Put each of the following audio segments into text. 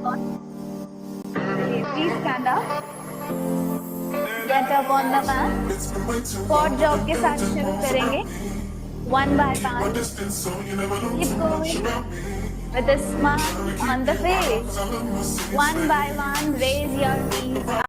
Please stand up. Get up on the mat. Squat jog के साथ शुरू करेंगे. One by one. Keep going with a smile on the face. One by one, raise your knees up.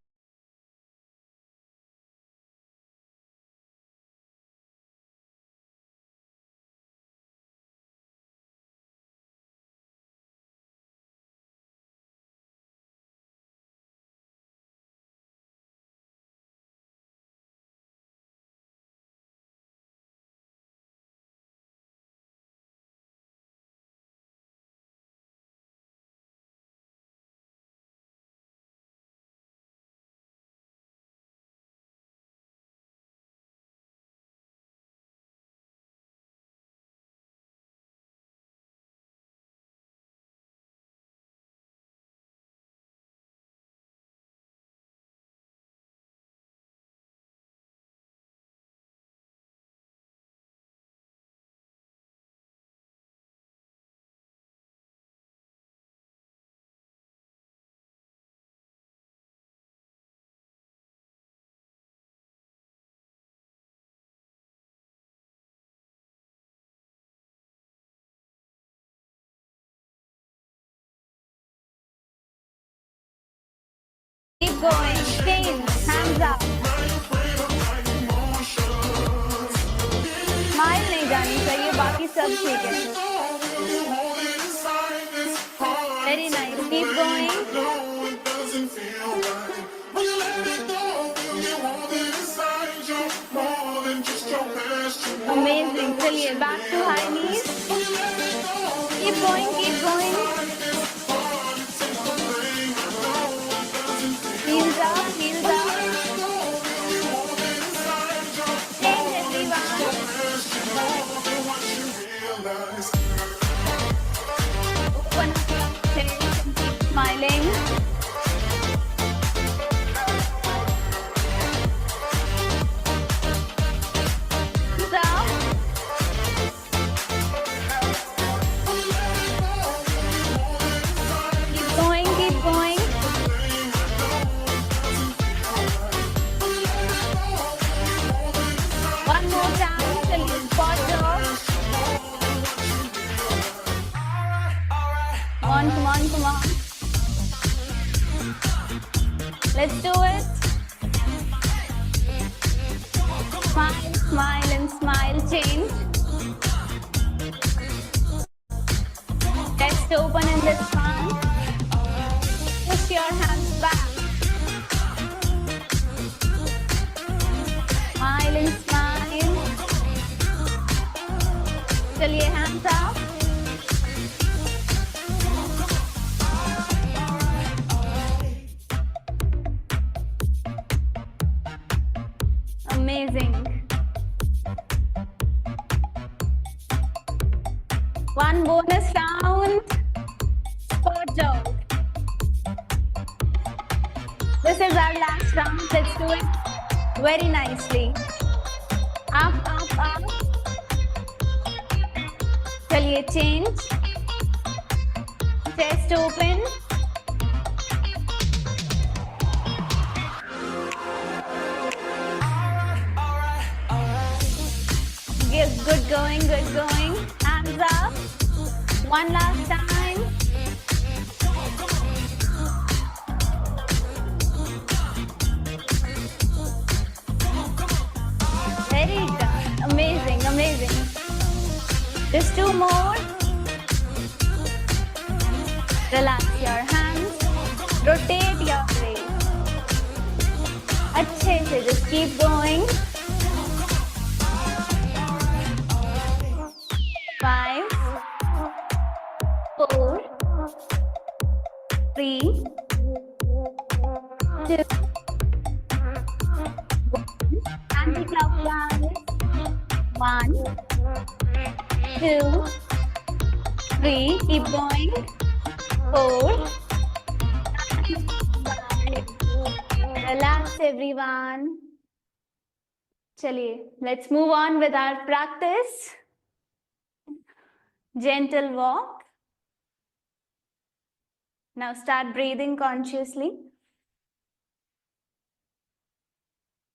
Keep going. Change. Hands up. Smile नहीं जानी चाहिए. बाकी सब ठीक है. Very nice. Keep going. Amazing. चलिए back to high knees. Keep going. Keep going. Heels up. Heels up. Change everyone. Open up your face and keep smiling. Hands up. Keep going, keep going. One more time till you spot jog. Come on, come on. Let's do it. Smile, smile and smile. Change. Chest open in the spine. Push your hands back. Smile and smile. चलिए hands up. Amazing. One bonus round. Squat jog. This is our last round. Let's do it very nicely. Up, up, up. चलिए change. Chest open. Good going, good going. Hands up. One last time. Very good. Amazing, amazing. Just two more. Relax your hands. Rotate your face. अच्छे से just keep going. 5, 4, 3, 2, 1. Anti-clockwise. 1, 2, 3. Keep going. 4. Relax everyone. चलिए, let's move on with our practice. Gentle walk. Now start breathing consciously.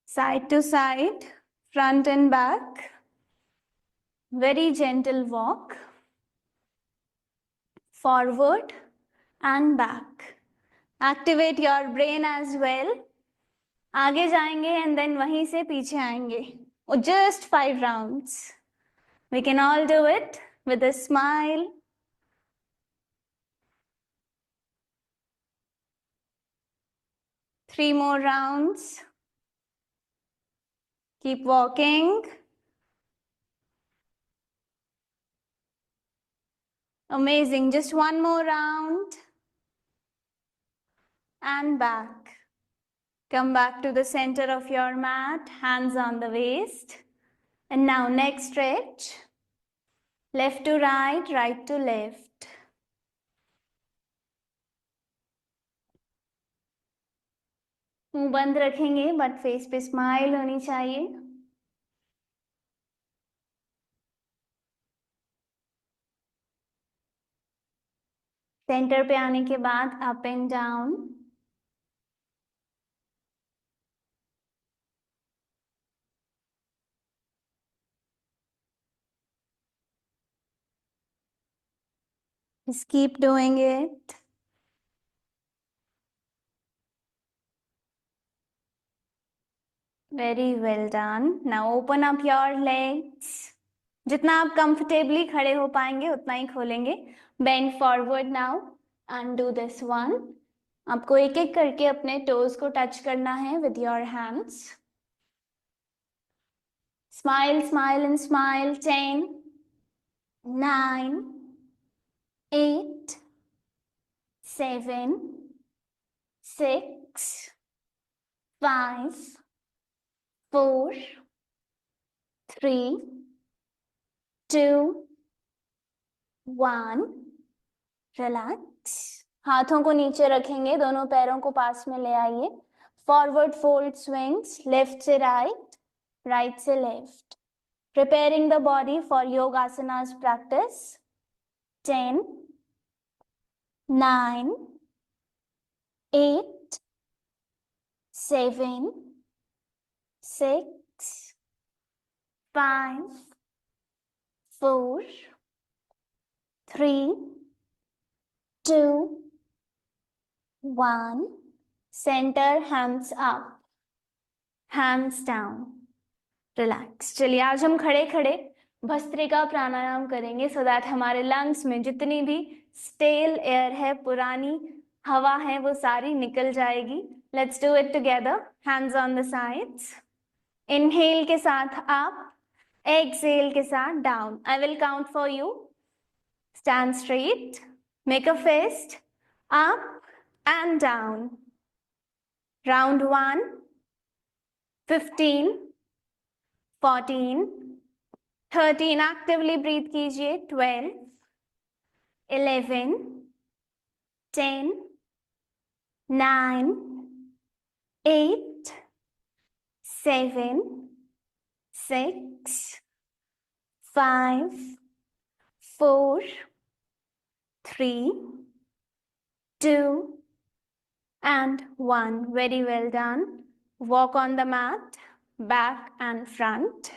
Side to side, front and back. Very gentle walk. Forward and back. Activate your brain as well. आगे जाएंगे and then वहीं से पीछे आएंगे. Just 5 rounds. We can all do it with a smile. Three more rounds. Keep walking. Amazing. Just one more round. And back. Come back to the center of your mat. Hands on the waist. And now neck stretch. Left to right, right to left. मुंह बंद रखेंगे but face पे smile होनी चाहिए. Centre पे आने के बाद up and down. Just keep doing it. Very well done. Now open up your legs. जितना आप कंफर्टेबली खड़े हो पाएंगे उतना ही खोलेंगे. Bend forward now and do this one. आपको एक एक करके अपने टोज को टच करना है with your hands. Smile, smile and smile. 10, 9, 8, 7, 6, 5, 4, 3, 2, 1. Relax. हाथों को नीचे रखेंगे, दोनों पैरों को पास में ले आइए. फॉरवर्ड फोल्ड स्विंग्स, लेफ्ट से राइट, राइट से left. Preparing the body for yogasanas practice. 10, 9, 8, 7, 6, 5, 4, 3, 2, 1. Centre, hands up, hands down. Relax. चलिए आज हम खड़े खड़े भस्त्रिका प्राणायाम करेंगे सो दैट हमारे लंग्स में जितनी भी स्टेल एयर है, पुरानी हवा है, वो सारी निकल जाएगी. Let's do it together. Hands on the sides. Inhale के साथ अप, एक्सहेल के साथ down. I will count for you. Stand straight. Make a fist. Up and down. Round 1. 15. 14. 13. Actively breathe कीजिए. 12. 11. 10. 9. 8. 7. 6. 5. 4, 3, 2, and 1. Very well done. Walk on the mat, back and front.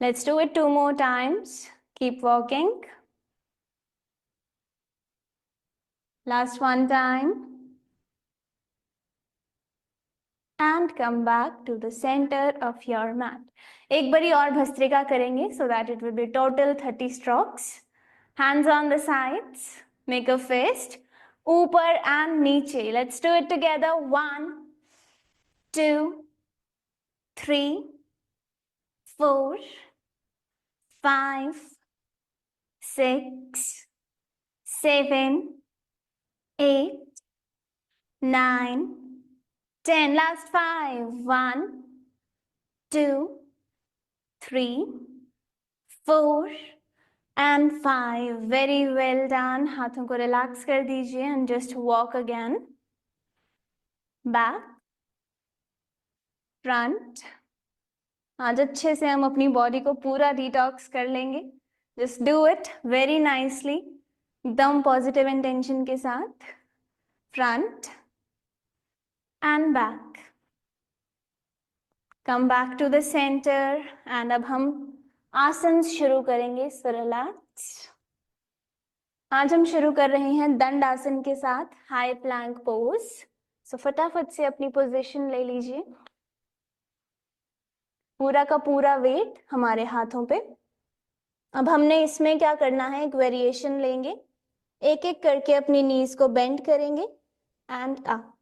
Let's do it 2 more times. Keep walking. Last one time. And come back to the center of your mat. एक बारी और भस्त्रिका करेंगे so that it will be total 30 strokes. Hands on the sides. Make a fist. ऊपर and नीचे. Let's do it together. 1, 2, 3, 4, 5, 6, 7, 8, 9, 10. Last 5. 1, 2, 3, 4 and 5. Very well done. हाथों को relax कर दीजिए and just walk again. Back, front. आज अच्छे से हम अपनी बॉडी को पूरा डिटॉक्स कर लेंगे. Just do it very nicely, एकदम पॉजिटिव इंटेंशन के साथ. Front and back. Come back to the centre and अब हम आसन शुरू करेंगे. So relax. आज हम शुरू कर रहे हैं दंड आसन के साथ, हाई प्लैंक पोज. सो फटाफट से अपनी पोजीशन ले लीजिए. पूरा का पूरा वेट हमारे हाथों पे. अब हमने इसमें क्या करना है, एक वेरिएशन लेंगे. एक एक करके अपनी नीज को बेंड करेंगे and up,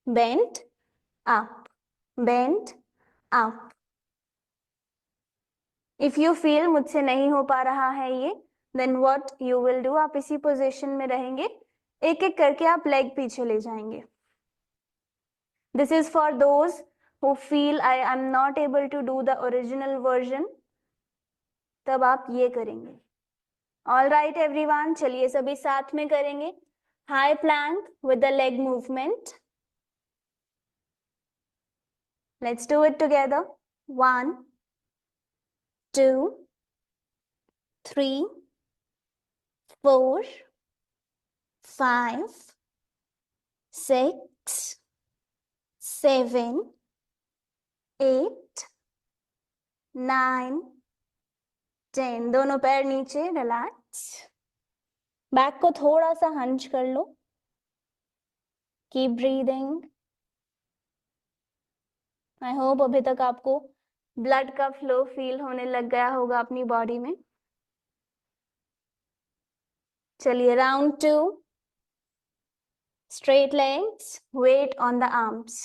bend up, bend up. If you feel मुझसे नहीं हो पा रहा है ये, then what you will do, आप इसी पोजीशन में रहेंगे. एक एक करके आप लेग पीछे ले जाएंगे. This is for those who feel I am not able to do the original version, तब आप ये करेंगे. ऑल राइट एवरीवन, चलिए सभी साथ में करेंगे. High Planck with the leg movement. Let's do it together. 1 2 3 4 5 6 7 8 9 10. दोनों पैर नीचे, रिलैक्स. बैक को थोड़ा सा हंच कर लो. Keep breathing. आई होप अभी तक आपको ब्लड का फ्लो फील होने लग गया होगा अपनी बॉडी में. चलिए round 2. Straight legs, weight on the arms.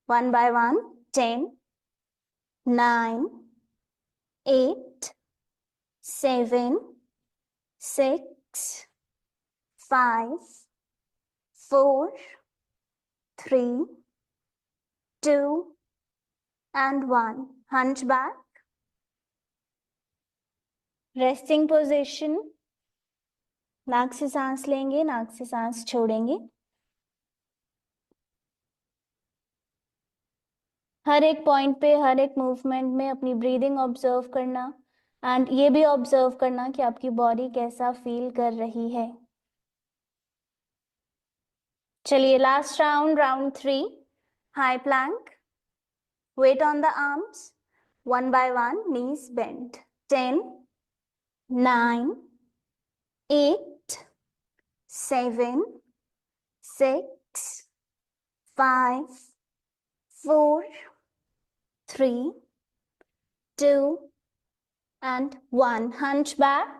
1 by 1. 10 9 8 7 6 5 4 3 2 and 1. Hunch back. Resting position. नाक से सांस लेंगे, नाक से सांस छोड़ेंगे. हर एक पॉइंट पे, हर एक मूवमेंट में अपनी ब्रीदिंग ऑब्जर्व करना एंड ये भी ऑब्जर्व करना कि आपकी बॉडी कैसा फील कर रही है. चलिए last round, round 3. High plank. Weight on the arms. 1 by 1. knees bent. 10 9 8 7 6 5 4 3 2 and 1. Hunch back.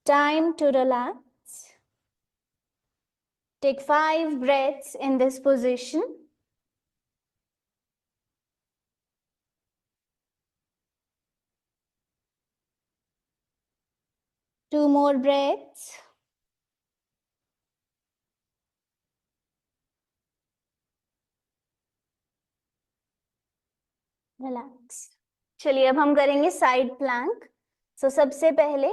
Time to relax. Take 5 breaths in this position. Two more breaths. Relax. चलिए अब हम करेंगे साइड प्लैंक. सो सबसे पहले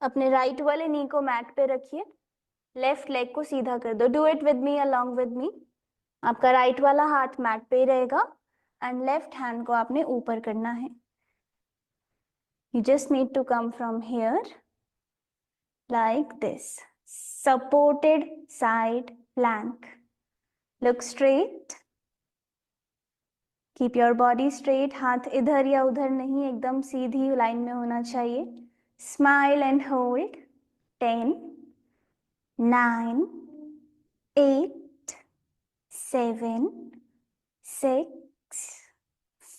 अपने राइट वाले नी को मैट पे रखिए. लेफ्ट लेग को सीधा कर दो. Do it with me, along with me. आपका राइट वाला हाथ मैट पे रहेगा एंड लेफ्ट हैंड को आपने ऊपर करना है. You just need to come from here like this. Supported side plank. Look straight. Keep your body straight. हाथ इधर या उधर नहीं, एकदम सीधी लाइन में होना चाहिए. Smile and hold. 10 9 8 7 6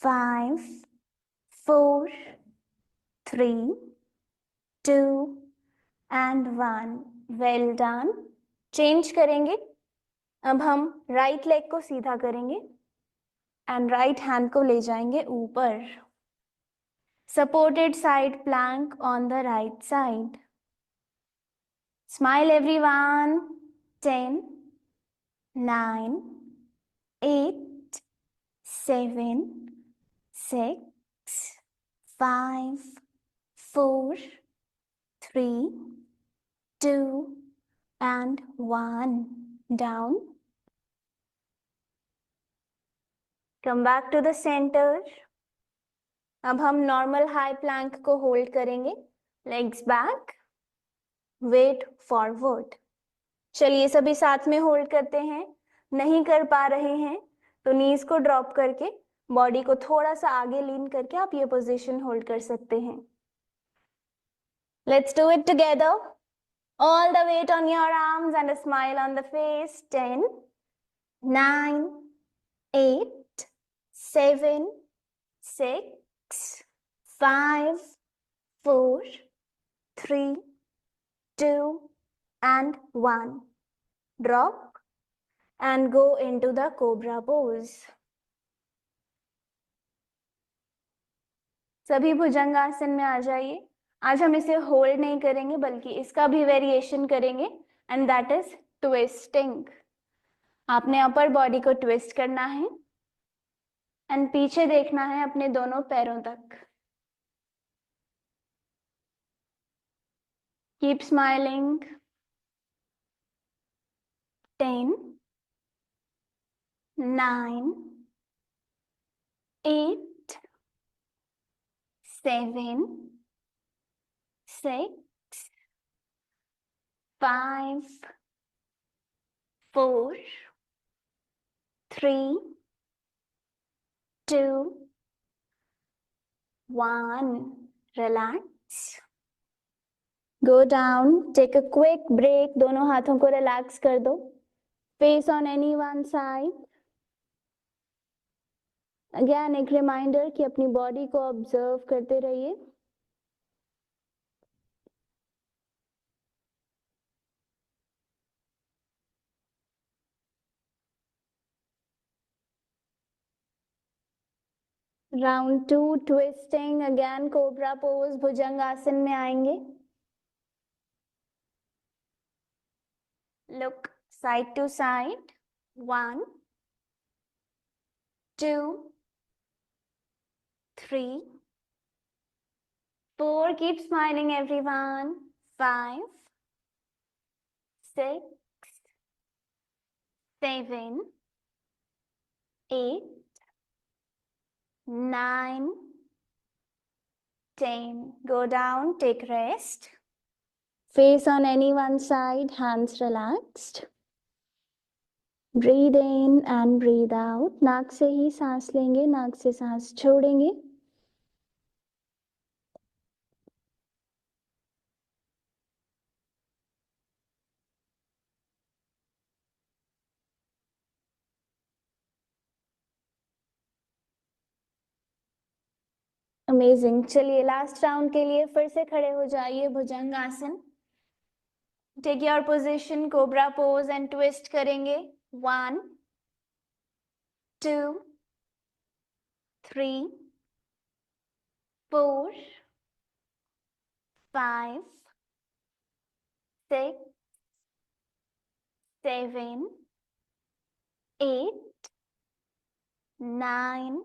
5 4 3 2 and 1. Well done. Change करेंगे. अब हम राइट लेग को सीधा करेंगे एंड राइट हैंड को ले जाएंगे ऊपर. Supported side plank on the right side. Smile everyone. 10 9 8 7 6 5 4 3 2 and 1. Down. Come back to the center. अब हम नॉर्मल हाई प्लैंक को होल्ड करेंगे लेग्स बैक, वेट फॉरवर्ड। चलिए सभी साथ में होल्ड करते हैं। नहीं कर पा रहे हैं तो नीज को ड्रॉप करके बॉडी को थोड़ा सा आगे लीन करके आप ये पोजीशन होल्ड कर सकते हैं। Let's do it together. All the weight on your arms and a smile on the face. 10, 9, 8, 7, 6, 5, 4, 3, 2, and 1. Drop and go into the cobra pose. सभी भुजंगासन में आ जाइए। आज हम इसे होल्ड नहीं करेंगे बल्कि इसका भी वेरिएशन करेंगे एंड दैट इज ट्विस्टिंग। आपने अपर बॉडी को ट्विस्ट करना है एंड पीछे देखना है अपने दोनों पैरों तक। Keep smiling. 10, 9, 8, 7, 6, 5, 4, 3, 2, 1. Relax. Go down. Take a quick break. दोनों हाथों को रिलैक्स कर दो. Face on any one side. Again एक रिमाइंडर कि अपनी बॉडी को ऑब्जर्व करते रहिए. Round 2 twisting. Again cobra pose. भुजंगासन में आएंगे. Look side to side. 1, 2, 3, 4. Keep smiling everyone. 5, 6, 7, 8, 9, 10. Go down, take rest. Face on any one side, hands relaxed. Breathe in and breathe out. नाक से ही सांस लेंगे, नाक से सांस छोड़ेंगे. अमेजिंग. चलिए लास्ट राउंड के लिए फिर से खड़े हो जाइए. Bhujangasana. Take your position, cobra pose and twist करेंगे. 1, 2, 3, 4, 5, 6, 7, 8, 9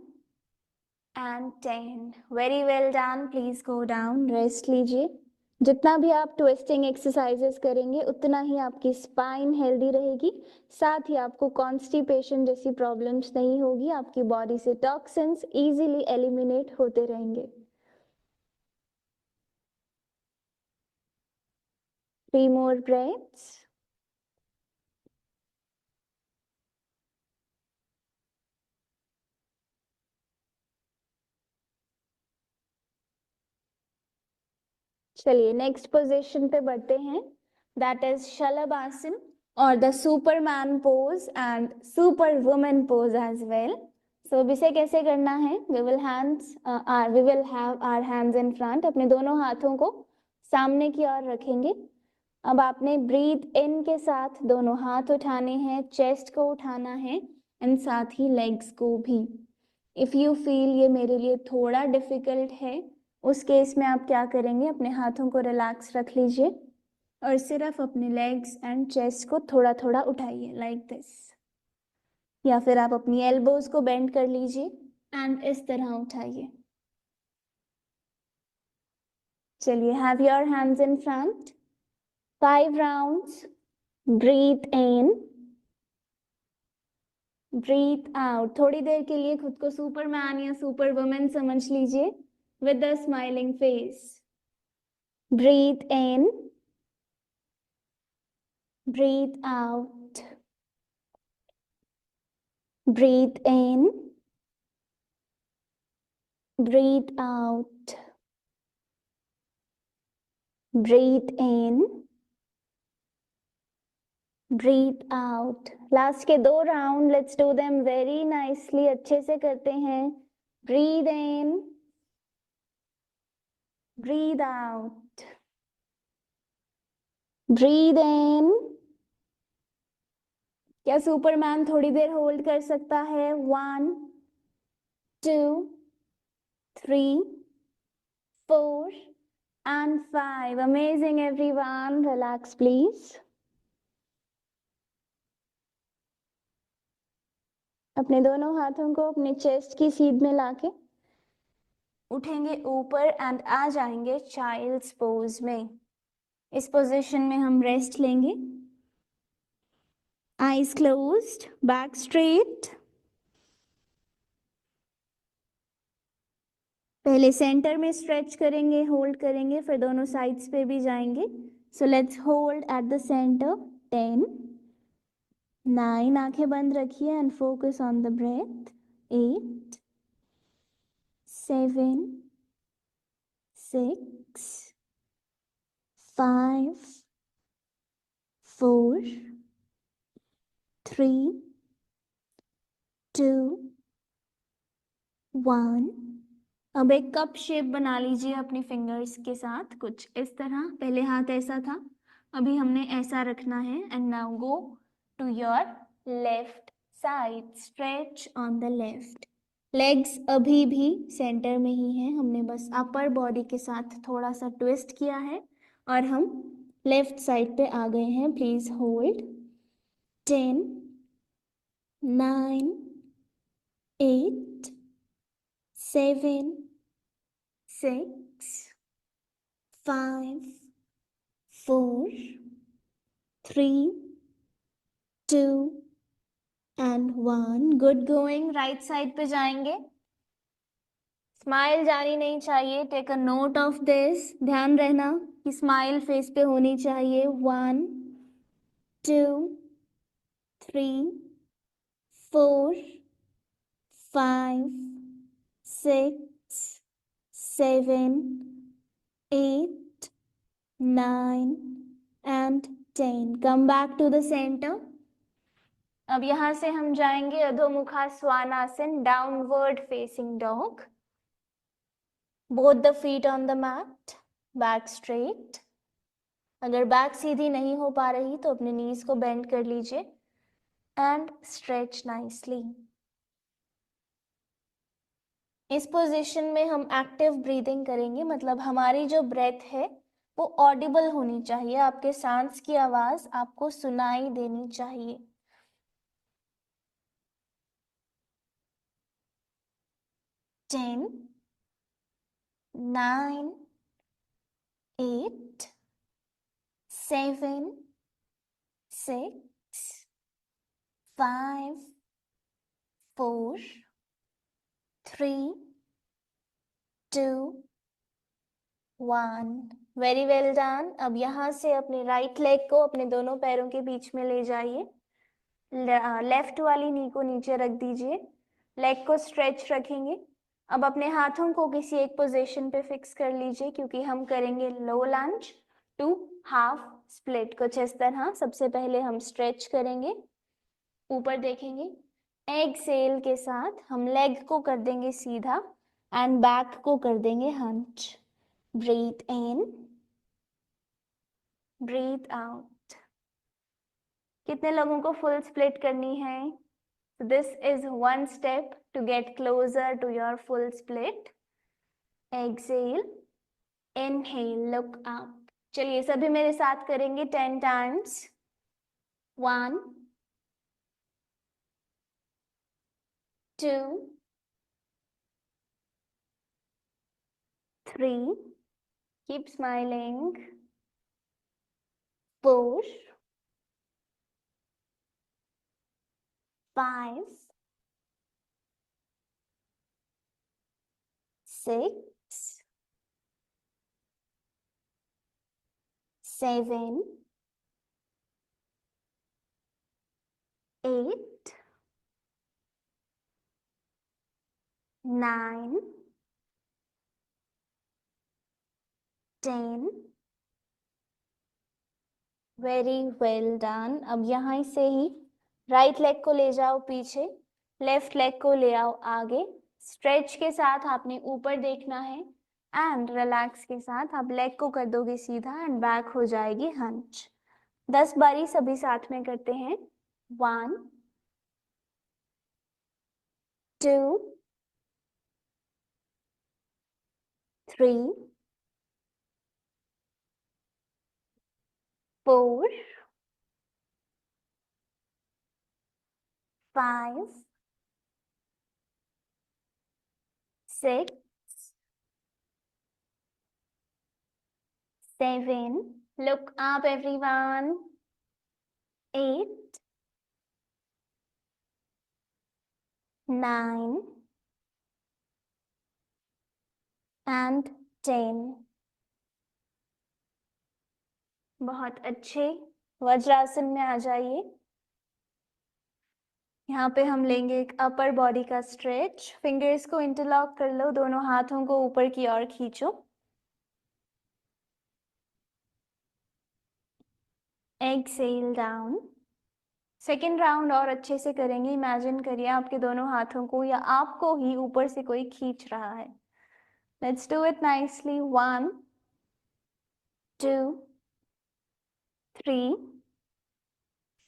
and 10. Very well done. Please go down. Rest लीजिए. जितना भी आप ट्विस्टिंग एक्सरसाइजेस करेंगे उतना ही आपकी स्पाइन हेल्दी रहेगी. साथ ही आपको कॉन्स्टिपेशन जैसी प्रॉब्लम्स नहीं होगी. आपकी बॉडी से टॉक्सिन्स इजीली एलिमिनेट होते रहेंगे. 3 more breaths. चलिए नेक्स्ट पोजीशन पे बढ़ते हैं. दैट इज शलभासन और the superman pose and super women pose as well. So अब इसे कैसे करना है? We will have our hands in front. अपने दोनों हाथों को सामने की ओर रखेंगे. अब आपने ब्रीथ इन के साथ दोनों हाथ उठाने हैं, चेस्ट को उठाना है एंड साथ ही लेग्स को भी. इफ यू फील ये मेरे लिए थोड़ा डिफिकल्ट है, उस केस में आप क्या करेंगे? अपने हाथों को रिलैक्स रख लीजिए और सिर्फ अपने लेग्स एंड चेस्ट को थोड़ा थोड़ा उठाइए लाइक दिस. या फिर आप अपनी एल्बोज को बेंड कर लीजिए एंड इस तरह उठाइए. चलिए have your hands in front. 5 rounds. Breathe in, breathe out. थोड़ी देर के लिए खुद को सुपरमैन या सुपर वुमेन समझ लीजिए with a smiling face. Breathe in, breathe out. Breathe in, breathe out. Breathe in, breathe out. Last के 2 round, let's do them very nicely, अच्छे से करते हैं. Breathe in, breathe out. Breathe in. क्या Superman थोड़ी देर hold कर सकता है? 1 2 3 4 and 5. Amazing everyone. Relax please. अपने दोनों हाथों को अपने चेस्ट की सीध में लाके उठेंगे ऊपर एंड आ जाएंगे चाइल्ड्स पोज में. इस पोजीशन में हम रेस्ट लेंगे. Eyes closed, back straight. पहले सेंटर में स्ट्रेच करेंगे, होल्ड करेंगे, फिर दोनों साइड्स पे भी जाएंगे. So let's hold at the centre. 10 9, आंखें बंद रखिए and focus on the breath. 8 7 6 5 4 3 2 1. अब एक कप शेप बना लीजिए अपनी फिंगर्स के साथ, कुछ इस तरह. पहले हाथ ऐसा था, अभी हमने ऐसा रखना है. And now go to your left side, stretch on the left. Legs अभी भी सेंटर में ही हैं, हमने बस अपर बॉडी के साथ थोड़ा सा ट्विस्ट किया है और हम लेफ्ट साइड पे आ गए हैं. Please hold. 10 9 8 7 6 5 4 3 2 and 1. Good going. Right side पे जाएंगे. स्माइल जानी नहीं चाहिए. Take a note of this. ध्यान रहना कि स्माइल फेस पे होनी चाहिए. 1 2 3 4 5 6 7 8 9 and 10. Come back to the center. अब यहां से हम जाएंगे Adho Mukha Svanasana, downward facing dog. Both the feet on the mat, back straight. अगर बैक सीधी नहीं हो पा रही तो अपने नीज को बेंड कर लीजिए एंड स्ट्रेच नाइसली. इस पोजीशन में हम एक्टिव ब्रीदिंग करेंगे, मतलब हमारी जो ब्रेथ है वो ऑडिबल होनी चाहिए. आपके सांस की आवाज आपको सुनाई देनी चाहिए. 10 9 8 7 6 5 4 3 2 1. Very well done. अब यहाँ से अपने राइट लेग को अपने दोनों पैरों के बीच में ले जाइए. लेफ्ट वाली नी को नीचे रख दीजिए. लेग को स्ट्रेच रखेंगे. अब अपने हाथों को किसी एक पोजीशन पे फिक्स कर लीजिए, क्योंकि हम करेंगे लो लंज टू हाफ स्प्लिट. कुछ इस तरह. सबसे पहले हम स्ट्रेच करेंगे, ऊपर देखेंगे. एक्सेल के साथ हम लेग को कर देंगे सीधा एंड बैक को कर देंगे hunch. Breathe in, breathe out. कितने लोगों को फुल स्प्लिट करनी है? This is one step to get closer to your full split. Exhale, inhale, look up. चलिए सभी मेरे साथ करेंगे 10 times. 1 2 3, keep smiling, 4 5 6 7, 8, 9, 10. Very well done. अब यहाँ से ही राइट लेग को ले जाओ पीछे, लेफ्ट लेग को ले आओ आगे। स्ट्रेच के साथ आपने ऊपर देखना है एंड रिलैक्स के साथ आप लेग को कर दोगे सीधा एंड बैक हो जाएगी हंच। 10 बारी सभी साथ में करते हैं। 1, 2, 3, 4, 5, 6, 7. Look up everyone. 8, 9 and 10. बहुत अच्छे। वज्रासन में आ जाइए। यहाँ पे हम लेंगे एक अपर बॉडी का स्ट्रेच। फिंगर्स को इंटरलॉक कर लो, दोनों हाथों को ऊपर की ओर खींचो। Exhale down. सेकेंड राउंड और अच्छे से करेंगे। इमेजिन करिए आपके दोनों हाथों को या आपको ही ऊपर से कोई खींच रहा है। Let's do it nicely. 1, 2, 3,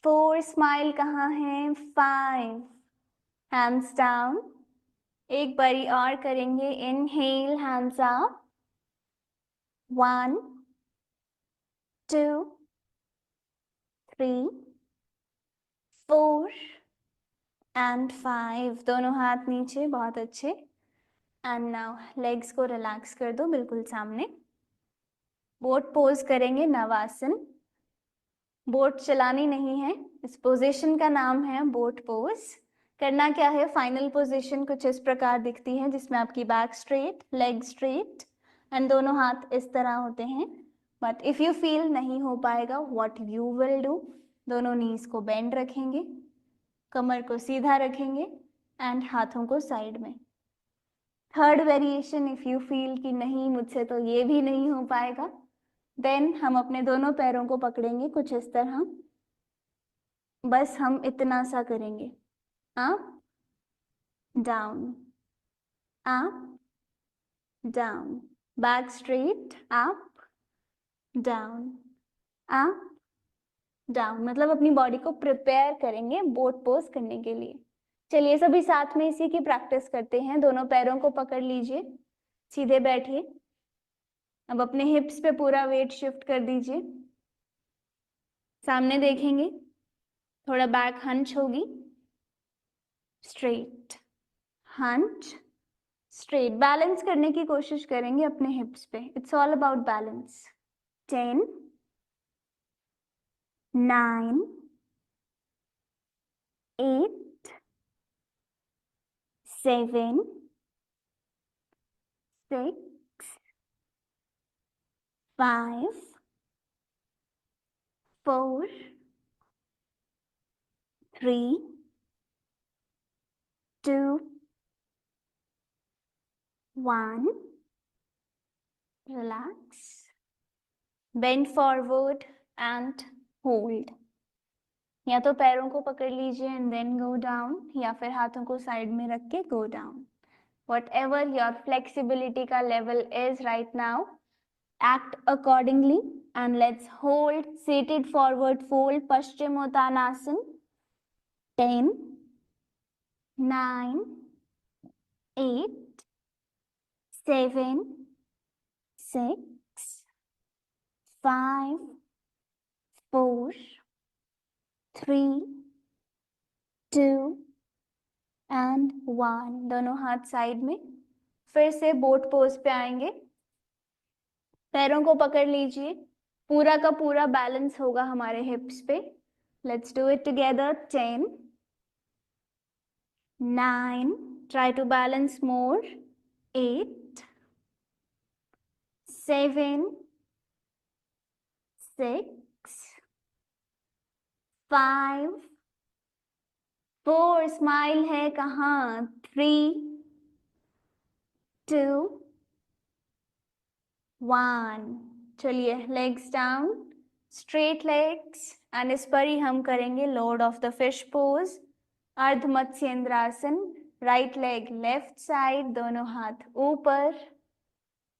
4, smile कहाँ है? 5, हैंड्स डाउन। एक बारी और करेंगे। Inhale, hands up. 1, 2, 3, 4 एंड 5। दोनों हाथ नीचे, बहुत अच्छे। एंड नाउ लेग्स को रिलैक्स कर दो बिल्कुल सामने। बोट पोज करेंगे, नवासन। बोट चलानी नहीं है, इस पोजीशन का नाम है बोट पोज। करना क्या है? फाइनल पोजीशन कुछ इस प्रकार दिखती है जिसमें आपकी back straight, leg straight and दोनों हाथ इस तरह होते हैं। बट इफ यू फील नहीं हो पाएगा, व्हाट यू विल डू, दोनों नीज को बेंड रखेंगे, कमर को सीधा रखेंगे एंड हाथों को साइड में। Third variation, if you feel कि नहीं मुझसे तो ये भी नहीं हो पाएगा, देन हम अपने दोनों पैरों को पकड़ेंगे कुछ इस तरह। बस हम इतना सा करेंगे। Up, down, up, down, back straight, up, down, up, down. मतलब अपनी बॉडी को प्रिपेयर करेंगे बोट पोज करने के लिए। चलिए सभी साथ में इसी की प्रैक्टिस करते हैं। दोनों पैरों को पकड़ लीजिए, सीधे बैठिए। अब अपने हिप्स पे पूरा वेट शिफ्ट कर दीजिए। सामने देखेंगे, थोड़ा बैक हंच होगी, स्ट्रेट, हंच, स्ट्रेट। बैलेंस करने की कोशिश करेंगे अपने हिप्स पे। It's all about balance. 10, 9, 8, 7, 6, 5, 4, 3, 2, 1. Relax. Bend forward and hold. या तो पैरों को पकड़ लीजिए एंड देन गो डाउन, या फिर हाथों को साइड में रख के go down. Whatever your flexibility का level is right now, act accordingly and let's hold seated forward fold Paschimottanasana. 10, 9, 8, 7, 6, 5, 4, 3, 2 and 1। दोनों हाथ साइड में। फिर से बोट पोज पे आएंगे। पैरों को पकड़ लीजिए, पूरा का पूरा बैलेंस होगा हमारे हिप्स पे। Let's do it together. 10, 9, try to balance more, 8, 7, 6, 5, 4, smile है कहाँ, 3, 2, 1। चलिए legs down, straight legs, and इस पर ही हम करेंगे lord of the fish pose, Ardha Matsyendrasana. Right leg left side, दोनों हाथ ऊपर,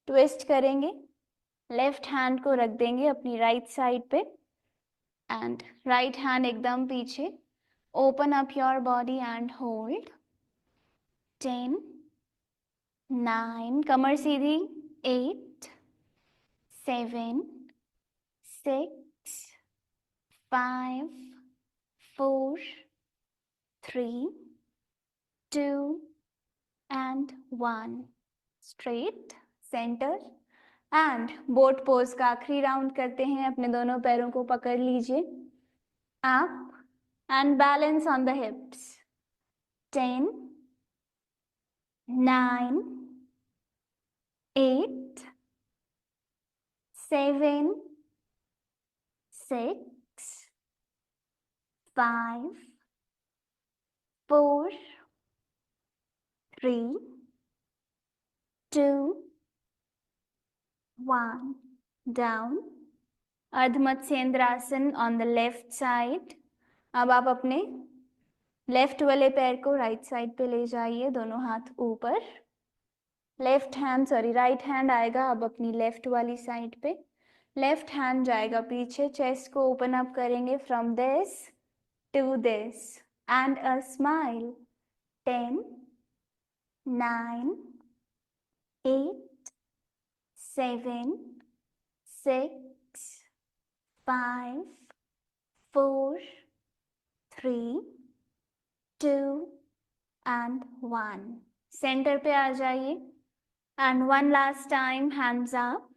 ट्विस्ट करेंगे, लेफ्ट हैंड को रख देंगे अपनी राइट साइड पे एंड राइट हैंड एकदम पीछे। Open up your body and hold. 10, 9, Qamar Sidhi, 8, 7, 6, 5, 4, 3, 2 and 1। Straight, centre and boat pose का आखिरी राउंड करते हैं। अपने दोनों पैरों को पकड़ लीजिए, up and balance on the हिप्स। 10, 9, 8, 7, 6, 5, 4, 3, 2, 1। Down, अर्ध Matsyendrasana on the left side. अब आप अपने लेफ्ट वाले पैर को राइट साइड पे ले जाइए, दोनों हाथ ऊपर। राइट हैंड आएगा अब अपनी लेफ्ट वाली साइड पे, लेफ्ट हैंड जाएगा पीछे। चेस्ट को ओपन अप करेंगे from this to this and a smile. 10, 9, 8, 7, 6, 5, 4, 3, 2 and 1। Centre पे आ जाइए and one last time, hands up,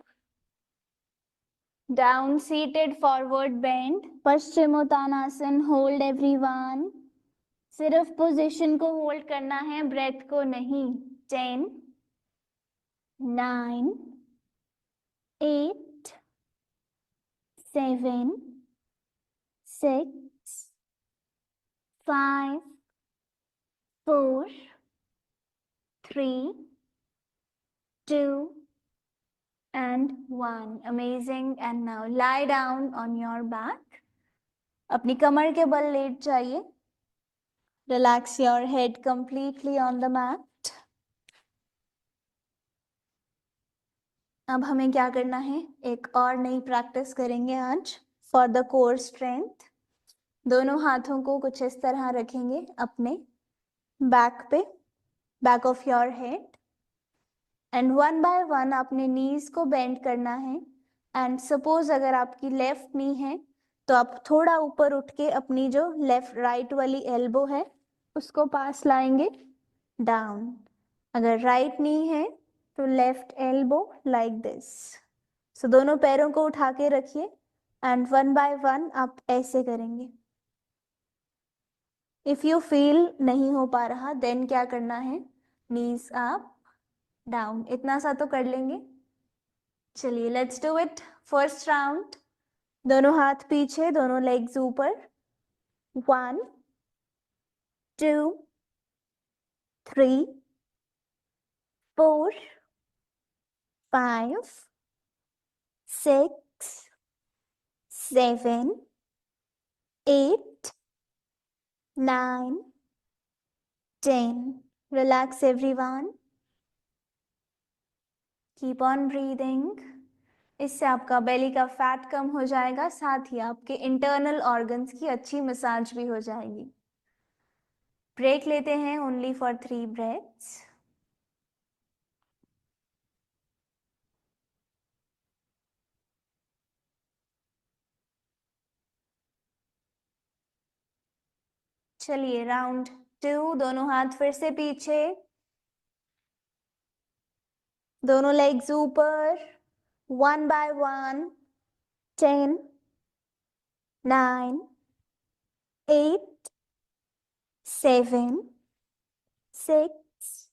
down, seated forward bend, Paschimottanasana. Hold everyone, सिर्फ पोजीशन को होल्ड करना है, ब्रेथ को नहीं। 10, 9, 8, 7, 6, 5, 4, 3, 2 and 1। Amazing। And now lie down on your back। अपनी कमर के बल लेट जाइए। Relax your head completely on the mat। अब हमें क्या करना है, एक और नई प्रैक्टिस करेंगे आज फॉर द कोर स्ट्रेंथ। दोनों हाथों को कुछ इस तरह रखेंगे अपने बैक पे, back of your head, and one by one अपने नीज को बेंड करना है। एंड सपोज अगर आपकी लेफ्ट नी है तो आप थोड़ा ऊपर उठ के अपनी जो लेफ्ट राइट वाली एल्बो है उसको पास लाएंगे, डाउन। अगर राइट नी है तो लेफ्ट एल्बो लाइक दिस। सो दोनों पैरों को उठा के रखिए एंड वन बाय वन आप ऐसे करेंगे। इफ यू फील नहीं हो पा रहा देन क्या करना है, नीज अप, डाउन, इतना सा तो कर लेंगे। चलिए let's do it. First round, दोनों हाथ पीछे, दोनों लेग्स ऊपर। 1, 2, 3, 4, 5, 6, 7, 8, 9, 10। Relax everyone। Keep on breathing। इससे आपका बेली का फैट कम हो जाएगा, साथ ही आपके इंटरनल ऑर्गन्स की अच्छी मसाज भी हो जाएगी। ब्रेक लेते हैं ओनली फॉर 3 ब्रेथ्स। चलिए राउंड 2, दोनों हाथ फिर से पीछे, दोनों लेग्स ऊपर, one by one. 10, 9, 8, 7, 6,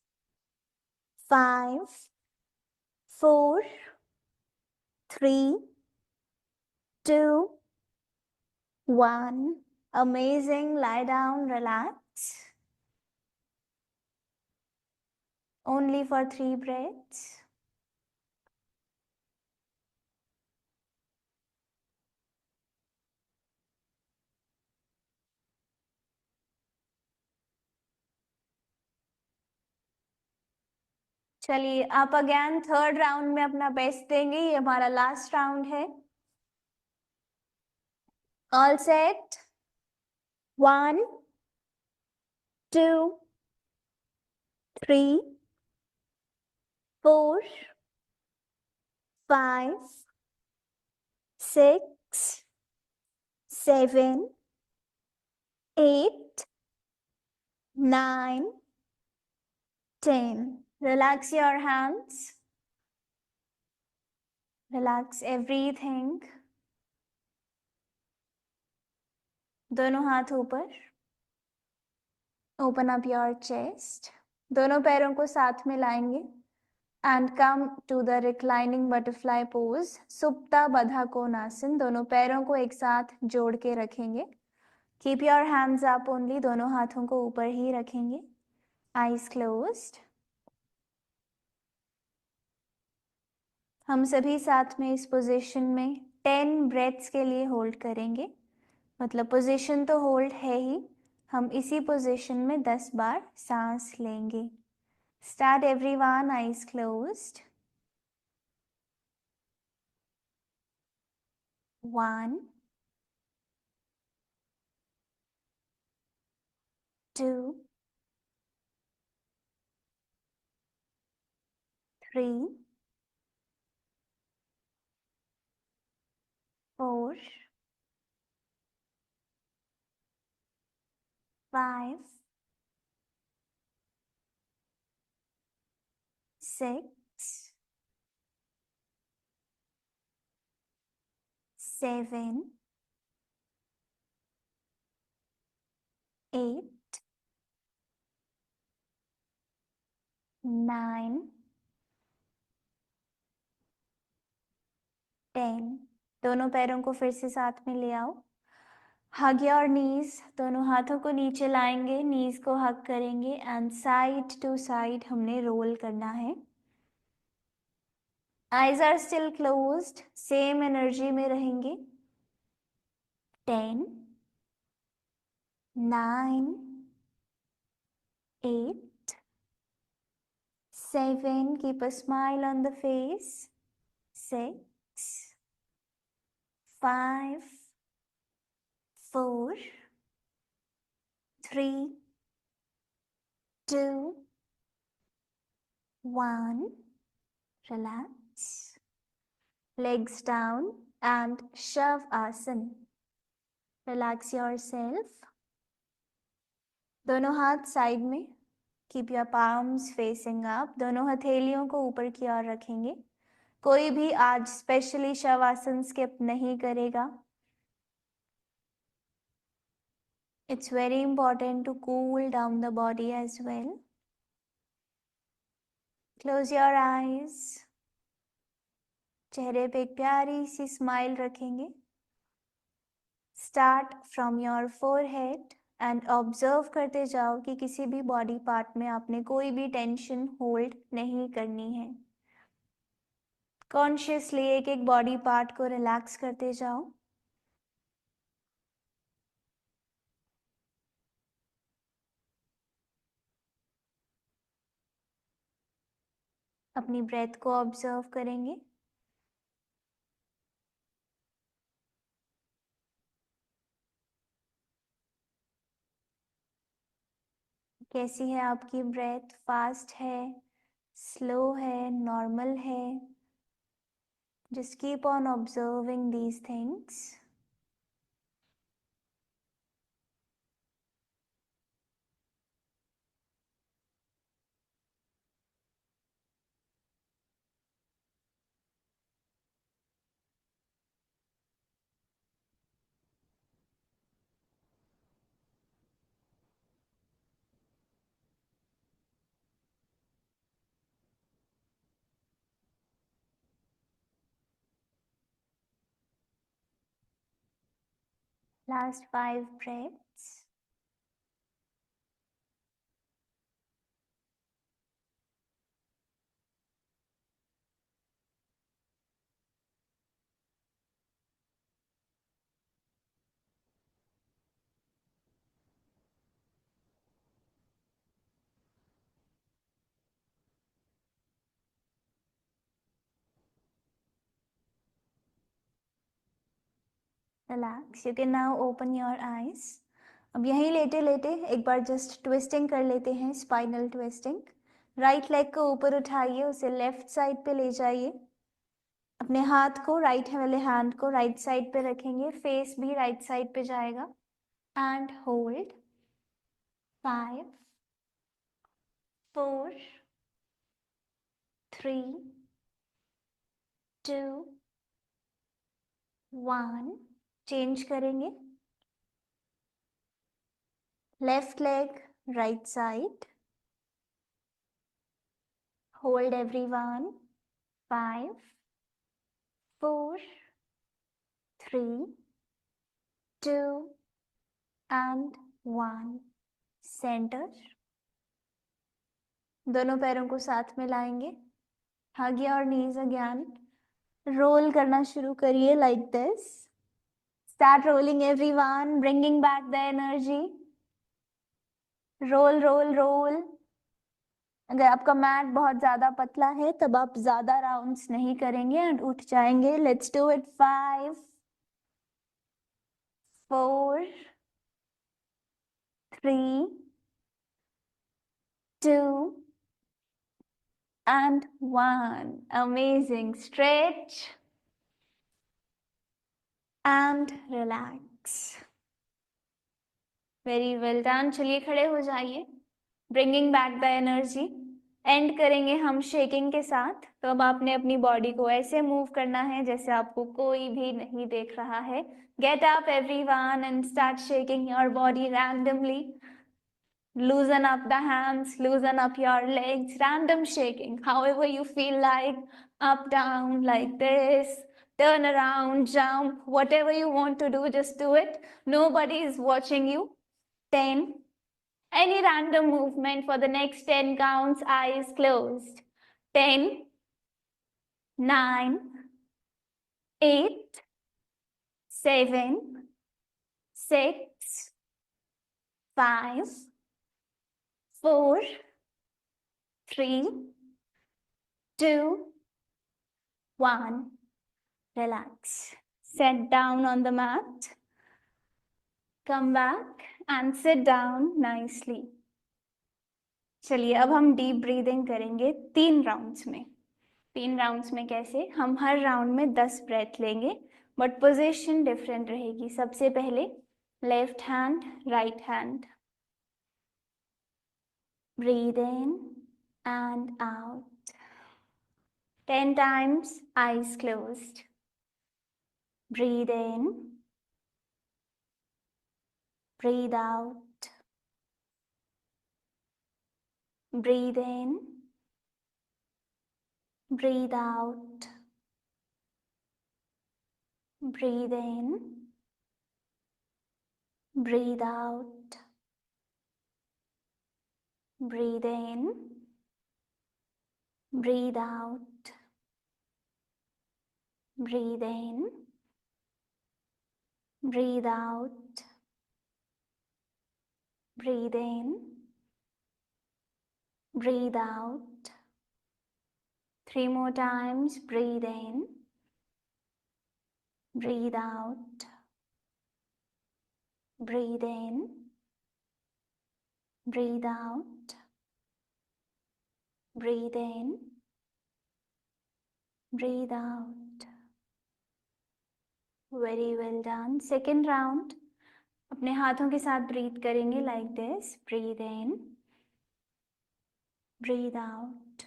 5, 4, 3, 2, 1. Amazing. Lie down, relax. Only for 3 breaths. चलिए, आप अगेन थर्ड राउंड में अपना बेस्ट देंगे. ये हमारा लास्ट राउंड है. All set. 1, 2, 3, 4, 5, 6, 7, 8, 9, 10. Relax your hands. Relax everything. दोनों हाथ ऊपर. Open up your chest. दोनों पैरों को साथ में लाएंगे. And come to the reclining butterfly pose. सुप्ता बद्धा कोणासन. दोनों पैरों को एक साथ जोड़ के रखेंगे. Keep your hands up only. दोनों हाथों को ऊपर ही रखेंगे. Eyes closed. हम सभी साथ में इस पोजीशन में 10 ब्रेथ्स के लिए होल्ड करेंगे. मतलब पोजीशन तो होल्ड है ही, हम इसी पोजीशन में 10 बार सांस लेंगे. Start everyone. Eyes closed. 1, 2, 3, 4, 5, 6, 7, 8, 9, 10. दोनों पैरों को फिर से साथ में ले आओ. Hug your knees. दोनों हाथों को नीचे लाएंगे, नीज को हग करेंगे एंड साइड टू साइड हमने रोल करना है. Eyes are still closed. Same energy में रहेंगे. 10, 9, 8, 7. Keep a smile on the face. 6, 5, 4, 3, 2, 1. Relax. Legs down and Shavasana. Relax yourself. दोनों हाथ साइड में. Keep your palms facing up. दोनों हथेलियों को ऊपर की ओर रखेंगे. कोई भी आज स्पेशली शवासन स्किप नहीं करेगा. It's very important to cool down the body as well. Close your eyes. चेहरे पे एक प्यारी सी स्माइल रखेंगे. Start from your forehead and observe करते जाओ कि किसी भी बॉडी पार्ट में आपने कोई भी टेंशन होल्ड नहीं करनी है. कॉन्शियसली एक एक बॉडी पार्ट को रिलैक्स करते जाओ. अपनी ब्रेथ को ऑब्जर्व करेंगे. कैसी है आपकी ब्रेथ? फास्ट है, स्लो है, नॉर्मल है? Just keep on observing these things. Last 5 breaths. Relax. You can now open your eyes. अब यहीं लेटे लेटे एक बार जस्ट ट्विस्टिंग कर लेते हैं, स्पाइनल ट्विस्टिंग. राइट लेग को ऊपर उठाइए, उसे लेफ्ट साइड पे ले जाइए. अपने हाथ को, राइट वाले हैंड को राइट साइड पे रखेंगे, फेस भी राइट साइड पे जाएगा. And hold. 5 4 3 2 1. चेंज करेंगे. Left leg right side. Hold everyone. 5 4 3 2 and 1. Centre. दोनों पैरों को साथ में लाएंगे. Hug your knees again. Roll करना शुरू करिए like this. Start rolling everyone, bringing back the energy. Roll roll roll. अगर आपका मैट बहुत ज्यादा पतला है तब आप ज्यादा राउंड्स नहीं करेंगे एंड उठ जाएंगे. Let's do it. 5 4 3 2 and 1. Amazing. Stretch and relax. Very well done. चलिए खड़े हो जाइए. Bringing back the energy. And करेंगे हम शेकिंग के साथ. तो अब आपने अपनी बॉडी को ऐसे मूव करना है जैसे आपको कोई भी नहीं देख रहा है. Get up everyone and start shaking your body randomly. Loosen up the hands, loosen up your legs, random shaking, however you feel like, up, down, like this, turn around, jump, whatever you want to do, just do it. Nobody is watching you. 10. Any random movement for the next 10 counts, eyes closed. 10, 9, 8, 7, 6, 5, 4, 3, 2, 1. Relax. Sit down on the mat. Come back and sit down nicely. चलिए अब हम deep breathing करेंगे 3 rounds में. 3 rounds में कैसे? हम हर round में 10 breath लेंगे बट पोजीशन डिफरेंट रहेगी. सबसे पहले left hand, right hand. Breathe in and out. 10 times, eyes closed. Breathe in. Breathe out. Breathe in. Breathe out. Breathe in. Breathe out. Breathe in. Breathe out. Breathe in. Breathe out. Breathe in. Breathe out. 3 more times. Breathe in. Breathe out. Breathe in. Breathe out. Breathe in. Breathe out. Very well done. Second round. अपने हाथों के साथ breathe करेंगे like this. Breathe in. Breathe out.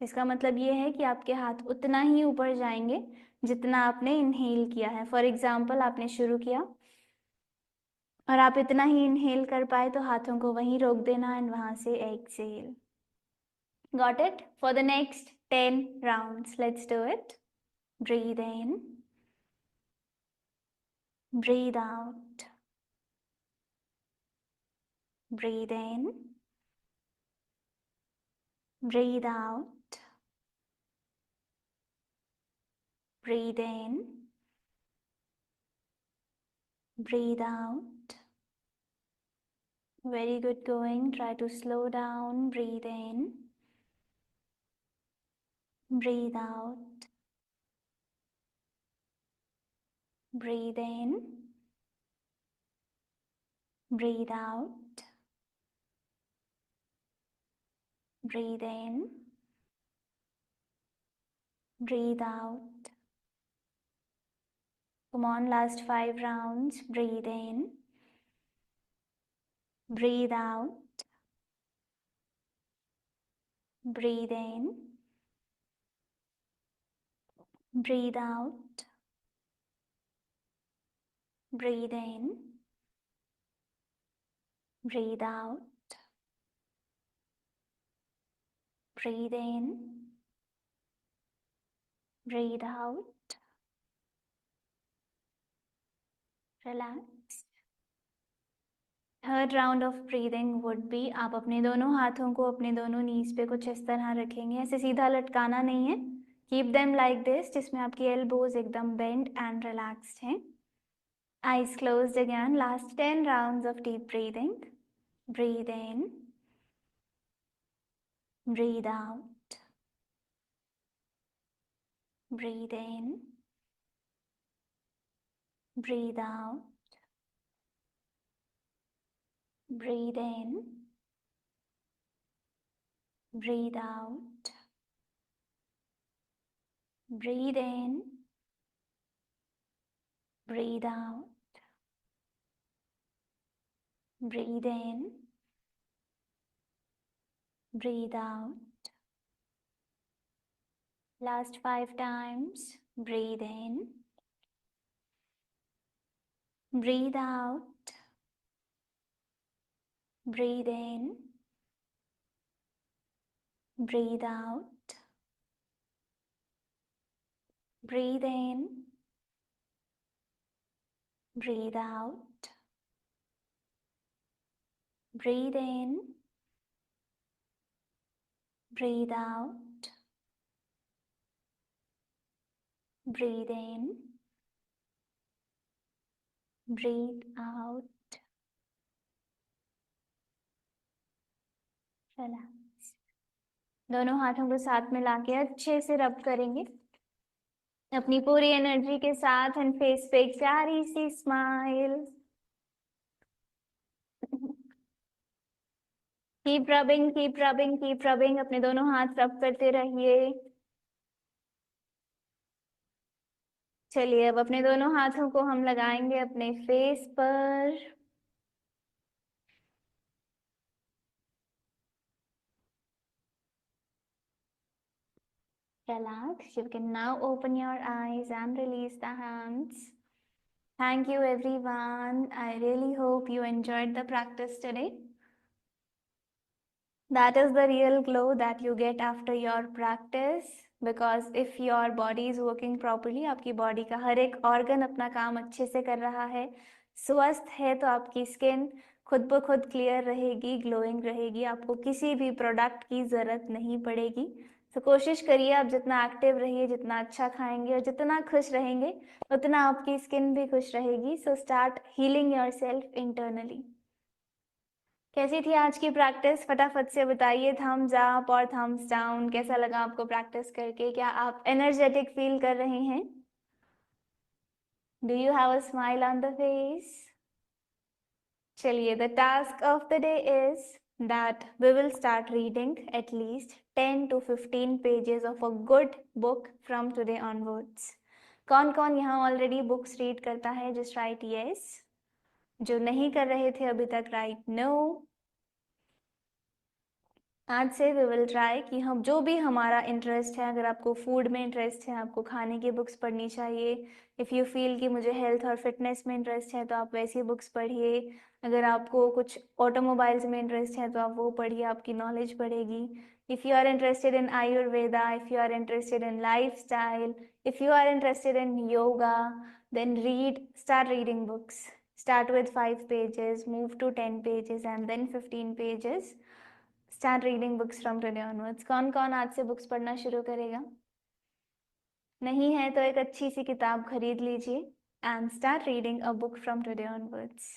इसका मतलब ये है कि आपके हाथ उतना ही ऊपर जाएंगे जितना आपने इनहेल किया है. फॉर एग्जाम्पल आपने शुरू किया और आप इतना ही इनहेल कर पाए तो हाथों को वहीं रोक देना एंड वहां से exhale. Got it? For the next 10 rounds, let's do it. Breathe in. breathe out, breathe in, breathe out, breathe in, breathe out. Very good going. Try to slow down, breathe in, breathe out, breathe in, breathe out, breathe in, breathe out. Come on, last 5 rounds. Breathe in, breathe out, breathe in, breathe out, breathe in, breathe out, breathe in, breathe out, relax. Third round of breathing would be, आप अपने दोनों हाथों को अपने दोनों नीज पे कुछ इस तरह रखेंगे, ऐसे सीधा लटकाना नहीं है, कीप देम लाइक दिस, जिसमें आपकी एल्बोज एकदम बेंड एंड रिलैक्स्ड हैं. Eyes closed again. Last 10 rounds of deep breathing. Breathe in, breathe out, breathe in, breathe out, breathe in, breathe out, breathe in, breathe out, breathe in, breathe out. Last 5 times. Breathe in, breathe out, breathe in, breathe out, breathe in, breathe out, breathe in, breathe out, breathe in, breathe out, relax. दोनों हाथों को साथ में लाके अच्छे से रब करेंगे अपनी पूरी एनर्जी के साथ, एंड फेस पे एक प्यारी सी smile. Keep rubbing, keep rubbing, keep rubbing. अपने दोनों हाथ रब करते रहिए. चलिए, अब अपने दोनों हाथों को हम लगाएंगे अपने फेस पर. Relax. You can now open your eyes and release the hands. Thank you everyone. I really hope you enjoyed the practice today. That is the real glow that you get after your practice, because if your body is working properly, आपकी body का हर एक organ अपना काम अच्छे से कर रहा है, स्वस्थ है, तो आपकी स्किन खुद ब खुद क्लियर रहेगी, ग्लोइंग रहेगी, आपको किसी भी प्रोडक्ट की ज़रूरत नहीं पड़ेगी. तो कोशिश करिए आप जितना एक्टिव रहिए, जितना अच्छा खाएंगे और जितना खुश रहेंगे, उतना आपकी स्किन भी खुश रहेगी. So start healing yourself internally. कैसी थी आज की प्रैक्टिस? फटाफट से बताइए, थम्स अप और थम्स डाउन. कैसा लगा आपको प्रैक्टिस करके? क्या आप एनर्जेटिक फील कर रहे हैं? Do you have a smile on the face? चलिए, the task of the day is that we will start reading at least 10 to 15 pages of a good book from today onwards. कौन कौन यहाँ already books read करता है? Just right yes. जो नहीं कर रहे थे अभी तक, राइट no. आज से वी विल ट्राई कि हम जो भी हमारा इंटरेस्ट है, अगर आपको फूड में इंटरेस्ट है, आपको खाने की बुक्स पढ़नी चाहिए. इफ़ यू फील कि मुझे हेल्थ और फिटनेस में इंटरेस्ट है, तो आप वैसी बुक्स पढ़िए. अगर आपको कुछ ऑटोमोबाइल्स में इंटरेस्ट है, तो आप वो पढ़िए, आपकी नॉलेज बढ़ेगी. If you are interested in Ayurveda, if you are interested in lifestyle, if you are interested in yoga, then start reading books. Start with 5 pages, move to 10 pages and then 15 pages. Start reading books from today onwards. कौन कौन आज से books पढ़ना शुरू करेगा? नहीं है तो एक अच्छी सी किताब खरीद लीजिए and start reading a book from today onwards.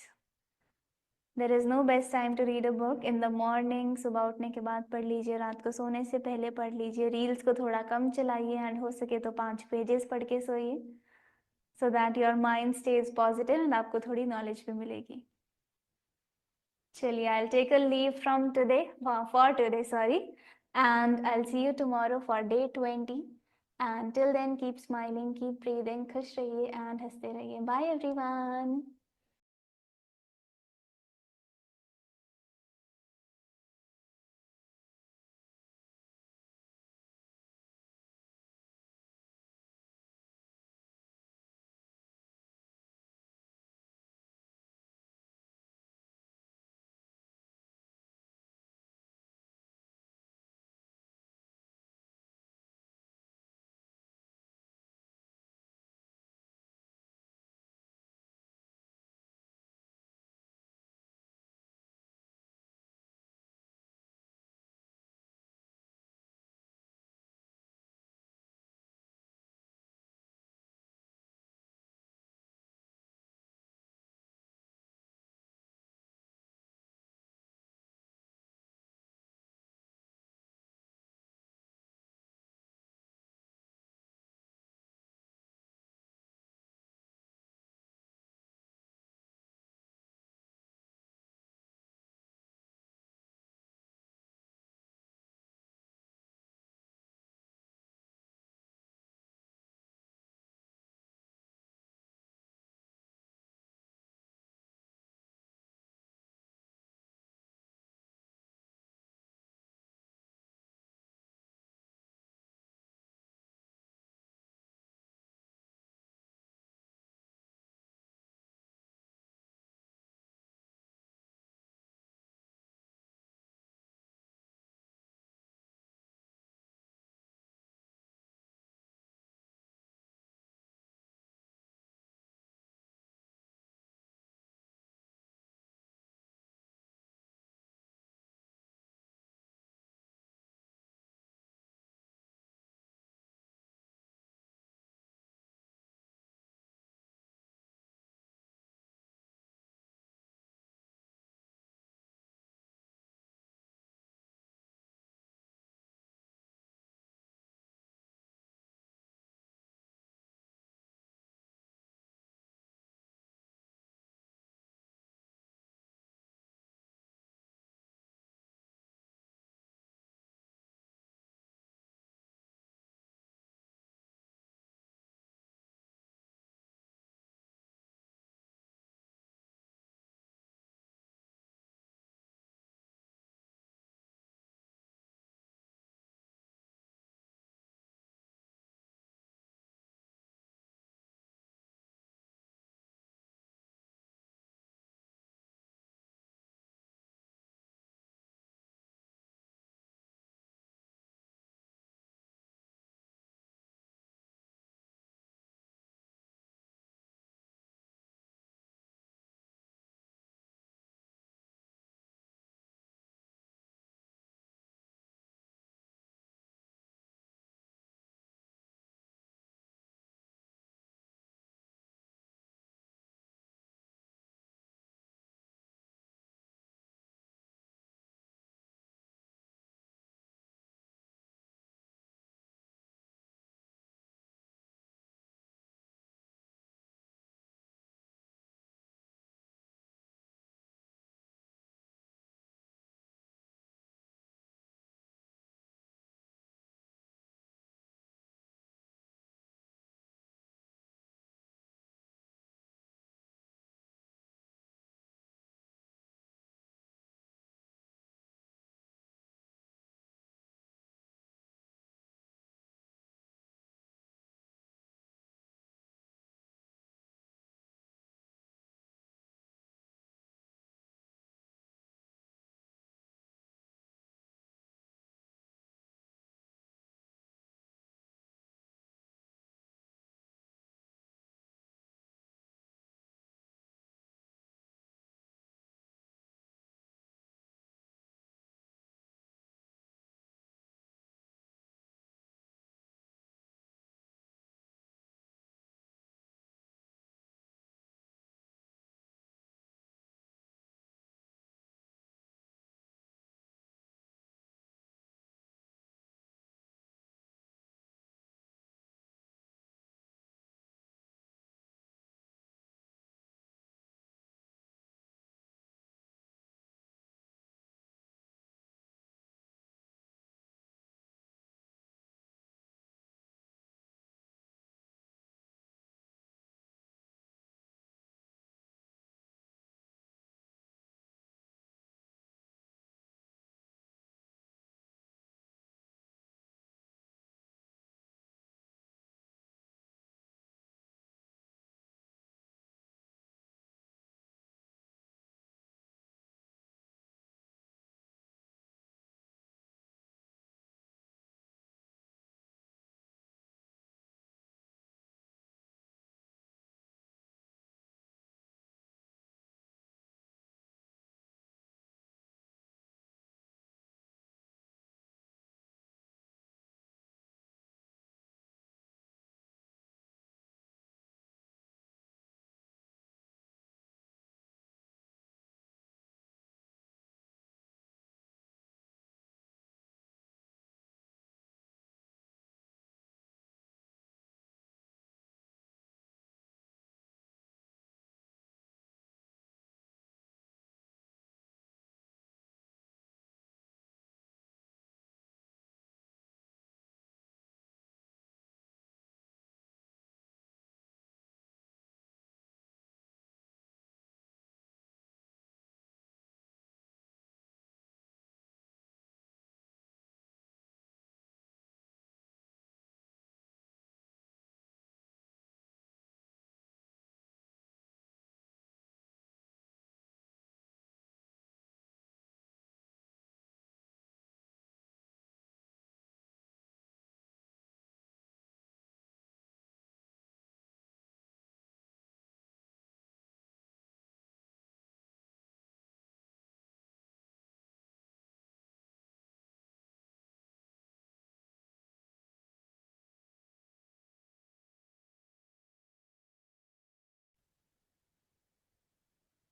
There is no best time to read a book. In the morning, सुबह उठने के बाद पढ़ लीजिए, रात को सोने से पहले पढ़ लीजिए, रील्स को थोड़ा कम चलाइए एंड हो सके तो 5 पेजेस पढ़ के सोइए, so that your mind stays positive and आपको थोड़ी नॉलेज भी मिलेगी. चलिए, I'll take a leave from today, for today, sorry, and I'll see you tomorrow for day 20. And till then, keep smiling, keep breathing, खुश रहिए and हंसते रहिए. Bye everyone.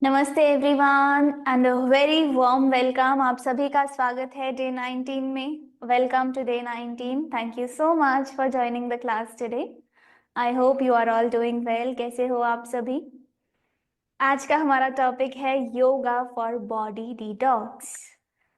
Namaste everyone and very warm welcome. आप सभी का स्वागत है day 19 में। Welcome to day 19। Thank you so much for joining the class today. I hope you are all doing well. कैसे हो आप सभी? आज का हमारा टॉपिक है yoga for body detox.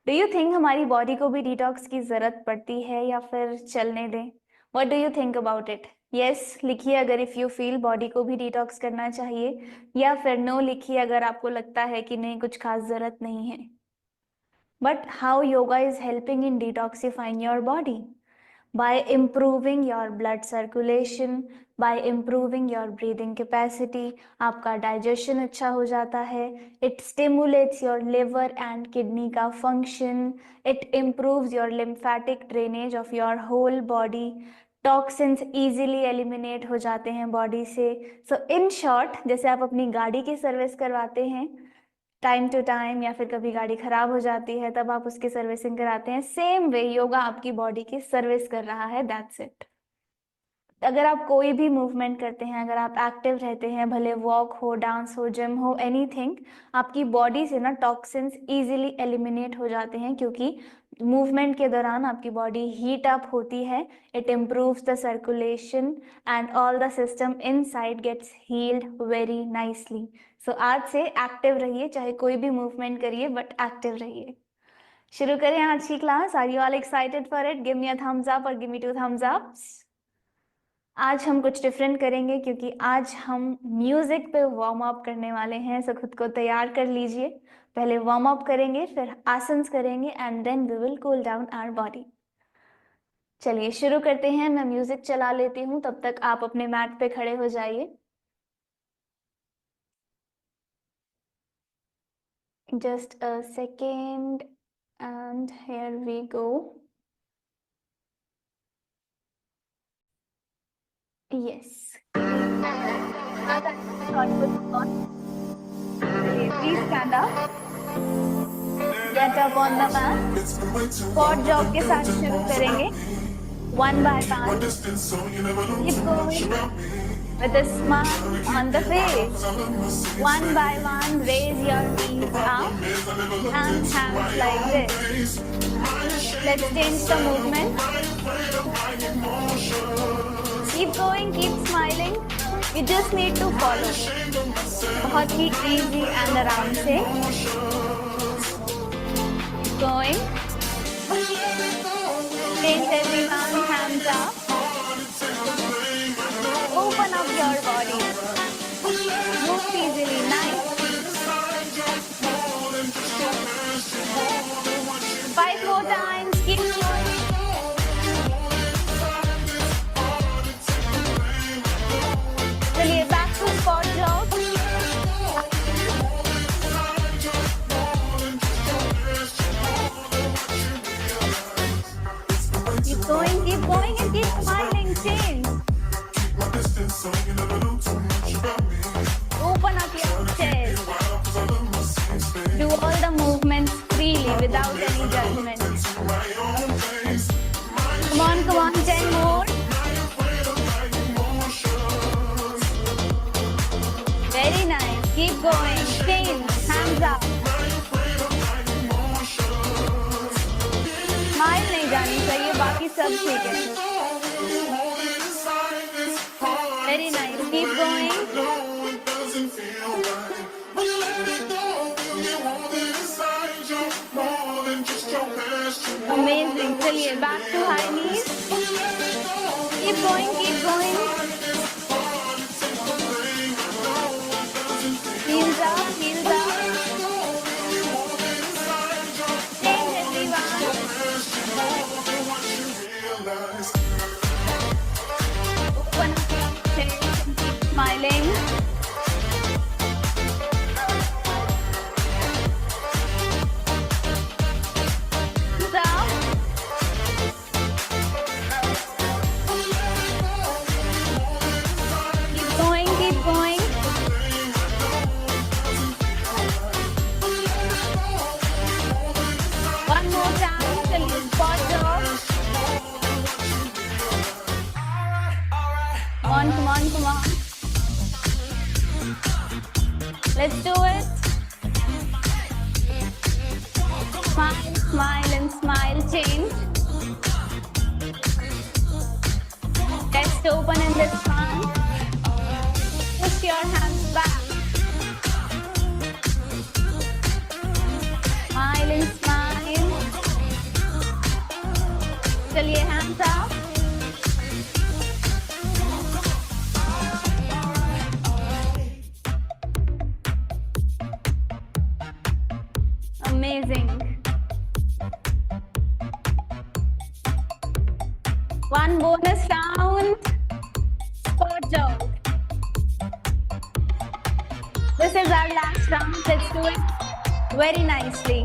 Do you think हमारी बॉडी को भी डिटॉक्स की जरूरत पड़ती है या फिर चलने दें? What do you think about it? Yes लिखिए अगर इफ यू फील बॉडी को भी डिटॉक्स करना चाहिए, या फिर नो लिखिए अगर आपको लगता है कि नहीं कुछ खास जरूरत नहीं है। But how yoga is helping in detoxifying your body? by improving your blood circulation, by improving your breathing capacity, आपका digestion अच्छा हो जाता है। it stimulates your liver and kidney का function, it improves your lymphatic drainage of your whole body, toxins easily eliminate हो जाते हैं body से। so in short, जैसे आप अपनी गाड़ी की सर्विस करवाते हैं टाइम टू टाइम, या फिर कभी गाड़ी खराब हो जाती है तब आप उसकी सर्विसिंग कराते हैं, सेम वे योगा आपकी बॉडी की सर्विस कर रहा है। That's it. अगर आप कोई भी मूवमेंट करते हैं, अगर आप एक्टिव रहते हैं, भले वॉक हो, डांस हो, जिम हो, एनीथिंग, आपकी बॉडी से ना टॉक्सिन्स इजीली एलिमिनेट हो जाते हैं, क्योंकि मूवमेंट के दौरान आपकी बॉडी हीट अप होती है। It improves the circulation and all the system inside gets healed very nicely. So आज से एक्टिव रहिए, चाहे कोई भी मूवमेंट करिए बट एक्टिव रहिए। शुरू करें आज की class. Are you all excited for it? Give me a thumbs up और गिव मी 2 thumbs ups। आज हम कुछ डिफरेंट करेंगे क्योंकि आज हम म्यूजिक पे वार्म अप करने वाले हैं। सो खुद को तैयार कर लीजिए। पहले वार्म अप करेंगे, फिर आसन्स करेंगे and then we will cool down our body. चलिए शुरू करते हैं। मैं म्यूजिक चला लेती हूँ, तब तक आप अपने मैट पे खड़े हो जाइए। Just a second and here we go. Yes. Please stand up. Get up on the mat. Squat jog के साथ शुरू करेंगे। 1 by 5. Keep going with a smile on the face. 1 by 1, raise your knees up and hands like this. Let's change the movement. Keep going, keep smiling. You just need to follow. बहुत ही easy and आराम से. Keep going. Raise everyone, hands up. Open up your body. Move easily, nice. 5 more times, keep going. चलिए back to squat jog. Keep going and keep smiling, change. Open up your chest. Do all the movements freely without any judgment. Come on, 10 more. Very nice. Keep going. Change. Hands up. Smile नहीं जानी चाहिए, बाकी सब ठीक है। Very nice. Keep going. Amazing. चलिए back to high knees. Keep going, keep going. Heels up, heels up. Change everyone. Open up your chest and keep smiling. Come on. Let's do it. Smile and smile, change. Chest open in this one. Push your hands back. Smile and smile. चलिए, hands up. Amazing. One bonus round. Squat jog. This is our last round. Let's do it very nicely.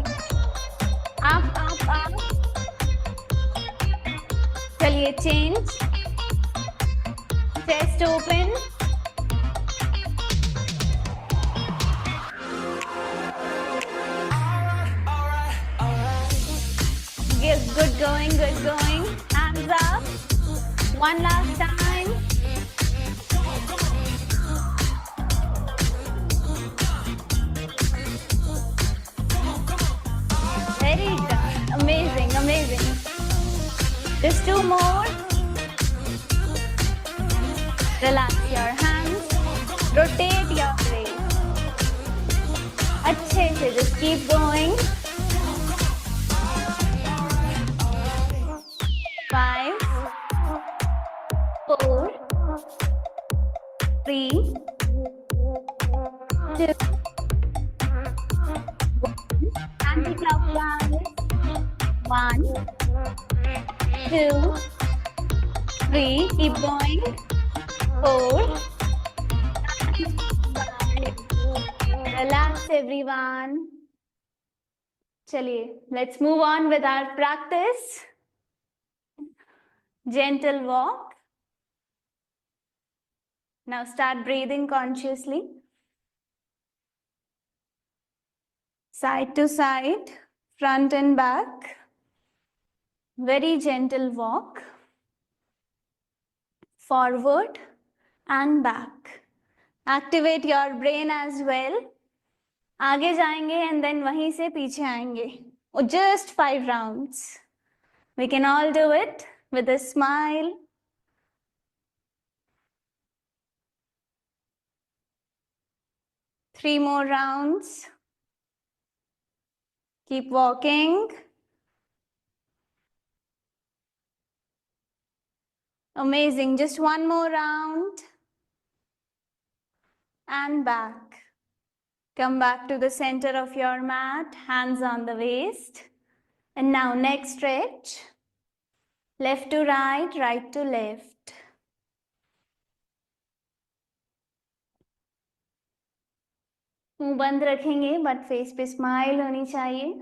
Up, up, up. चलिए, change. Chest open. Good going, good going. Hands up. One last time. Very good. Amazing, amazing. Just two more. Relax your hands. Rotate your waist. अच्छे से just keep going. 5, 4, 3, 2, 1. Anti-clockwise. 1, 2, 3. Keep going. 4. Relax, everyone. चलिए, let's move on with our practice. Gentle walk. Now start breathing consciously. Side to side, front and back. Very gentle walk. Forward and back. Activate your brain as well. आगे जाएंगे and then वहीं से पीछे आएंगे. Just 5 rounds. We can all do it with a smile. Three more rounds. Keep walking. Amazing. Just one more round. And back. Come back to the center of your mat. Hands on the waist. And now neck stretch. Left to right, right to left. मुंह बंद रखेंगे but face पे smile होनी चाहिए.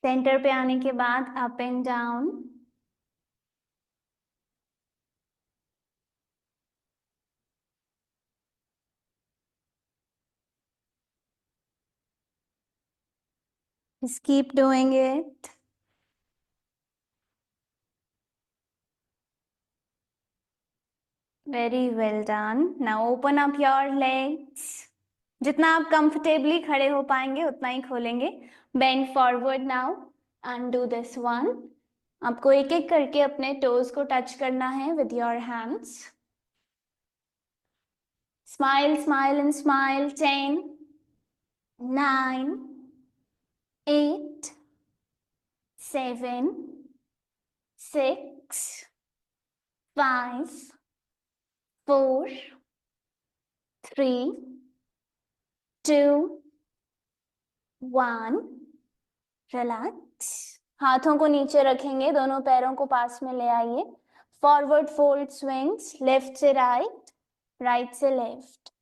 Centre पे आने के बाद up and down. Just keep doing it. Very well done. Now open up your legs. जितना आप comfortably खड़े हो पाएंगे उतना ही खोलेंगे. Bend forward now and do this one. आपको एक एक करके अपने toes को touch करना है with your hands. Smile, smile and smile. 10, 9, 8, 7, 6, 5, 4, 3, 2, 1. Relax. हाथों को नीचे रखेंगे, दोनों पैरों को पास में ले आइए. फॉरवर्ड फोल्ड स्विंग्स, लेफ्ट से राइट, राइट से left.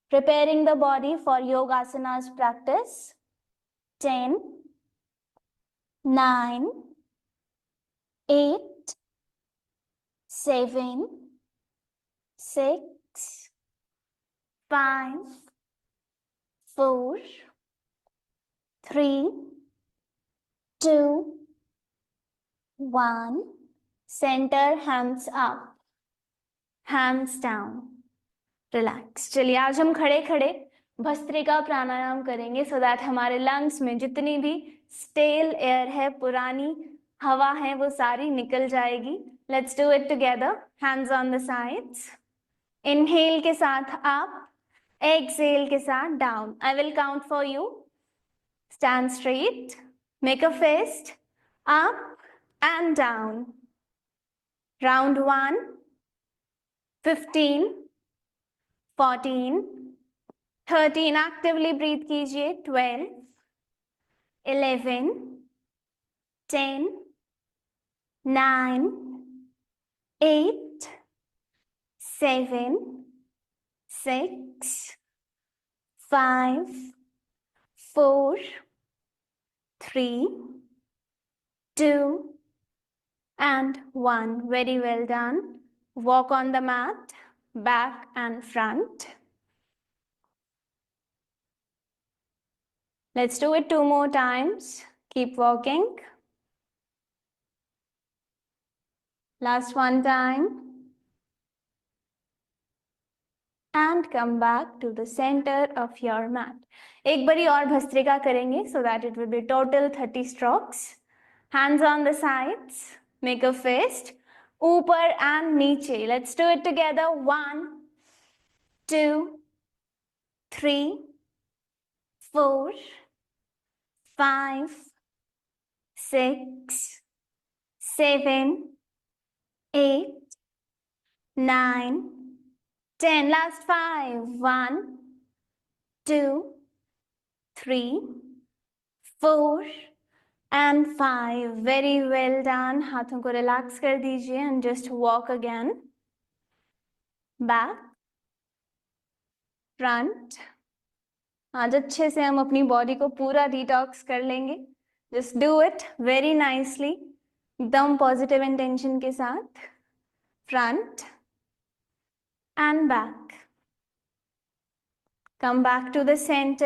Preparing the body for yogasanas practice. 10, 9, 8, 7, 6, 5, 4, 3, 2, 1. Center, hands up, hands down. Relax. चलिए आज हम खड़े खड़े भस्त्रिका प्राणायाम करेंगे सो दैट हमारे लंग्स में जितनी भी स्टेल एयर है, पुरानी हवा है, वो सारी निकल जाएगी। Let's do it together. Hands on the sides. Inhale के साथ अप, एक्सहेल के साथ down. I will count for you. Stand straight, make a fist, up and down. Round 1, 15, 14, 13, actively breathe कीजिए। 12, 11, 10, 9, 8, 7, 6, 5, 4, 3, 2, and 1. Very well done. Walk on the mat, back and front. Let's do it 2 more times. Keep walking. Last 1 time. And come back to the center of your mat. एक बारी और भस्त्रिका करेंगे so that it will be total 30 strokes. Hands on the sides. Make a fist. ऊपर and नीचे. Let's do it together. 1, 2, 3, 4, 5, 6, 7, 8, 9, 10. Last 5. 1, 2, 3, 4 and 5. Very well done. हाथों को relax कर दीजिए and just walk again. Back, front. आज अच्छे से हम अपनी बॉडी को पूरा डिटॉक्स कर लेंगे. Just do it very nicely. एकदम पॉजिटिव इंटेंशन के साथ. Front and back. Come back to the center.